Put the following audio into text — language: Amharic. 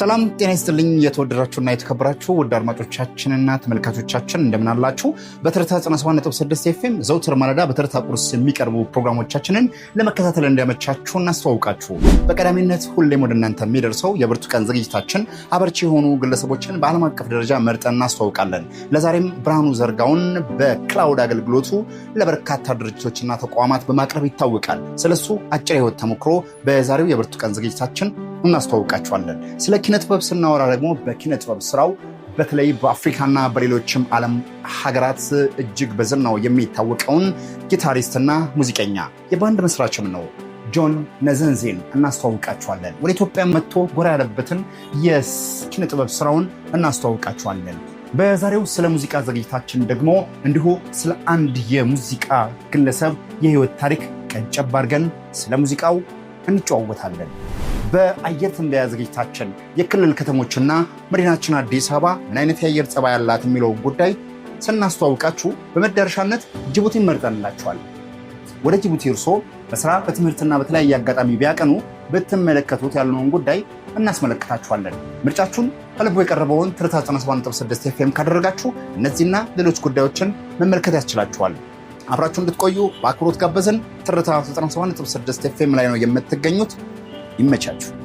ሰላም ጤና ይስጥልኝ የተወደዳችሁና የተከበራችሁ ውድ አድማጮቻችንና ተመልካቾቻችን እንደምን አላችሁ? በትርታ 97.6 ኤፍኤም ዘውትር ማለዳ በትርታ ቁርስ የሚቀርቡ ፕሮግራሞቻችንን ለመከታተል እንዲያመቻችሁ እናስተዋውቃችሁ። በቀዳሚነት ሁሌም ወደ እናንተ የሚደርሰው የብርቱካን ዝግጅታችን አበርቺ የሆኑ ግለሰቦችን በዓለም አቀፍ ደረጃ መርጠን እናስተዋውቃለን። ለዛሬም ብርሃኑ ዘርጋውን በክላውድ አገልግሎቱ ለበርካታ ድርጅቶችና ተቋማት በማቅረብ ይታወቃል። ስለሱ አጭር የህይወት ተሞክሮ በዛሬው የብርቱካን ዝግጅታችን እናስተዋውቃችኋለን። ስለ ኪነ ጥበብ ስናወራ ደግሞ በኪነ ጥበብ ስራው በተለይ በአፍሪካና በሌሎችም ዓለም ሀገራት እጅግ በዝናው የሚታወቀውን ጊታሪስትና ሙዚቀኛ የባንድ መስራችም ነው ጆን ነዘንዜን እናስተዋውቃችኋለን። ወደ ኢትዮጵያ መጥቶ ጎራ ያለበትን የኪነ ጥበብ ስራውን እናስተዋውቃችኋለን። በዛሬው ስለ ሙዚቃ ዝግጅታችን ደግሞ እንዲሁ ስለ አንድ የሙዚቃ ግለሰብ የህይወት ታሪክ ቀንጨብ አድርገን ስለ ሙዚቃው እንጨዋወታለን። በአየር ትንበያ ዝግጅታችን የክልል ከተሞችና መዲናችን አዲስ አበባ ምን አይነት የአየር ጸባይ ያላት የሚለው ጉዳይ ስናስተዋውቃችሁ በመዳረሻነት ጅቡቲን መርጠንላችኋል። ወደ ጅቡቲ እርስዎ በስራ በትምህርትና በተለያየ አጋጣሚ ቢያቀኑ ብትመለከቱት ያለውን ጉዳይ እናስመለክታችኋለን። ምርጫችሁን ከልቦ የቀረበውን ትርታ 97.6 ኤፍኤም ካደረጋችሁ እነዚህና ሌሎች ጉዳዮችን መመልከት ያስችላችኋል። አብራችሁ እንድትቆዩ በአክብሮት ጋበዝን። ትርታ 97.6 ኤፍኤም ላይ ነው የምትገኙት። ይመቻችሁ።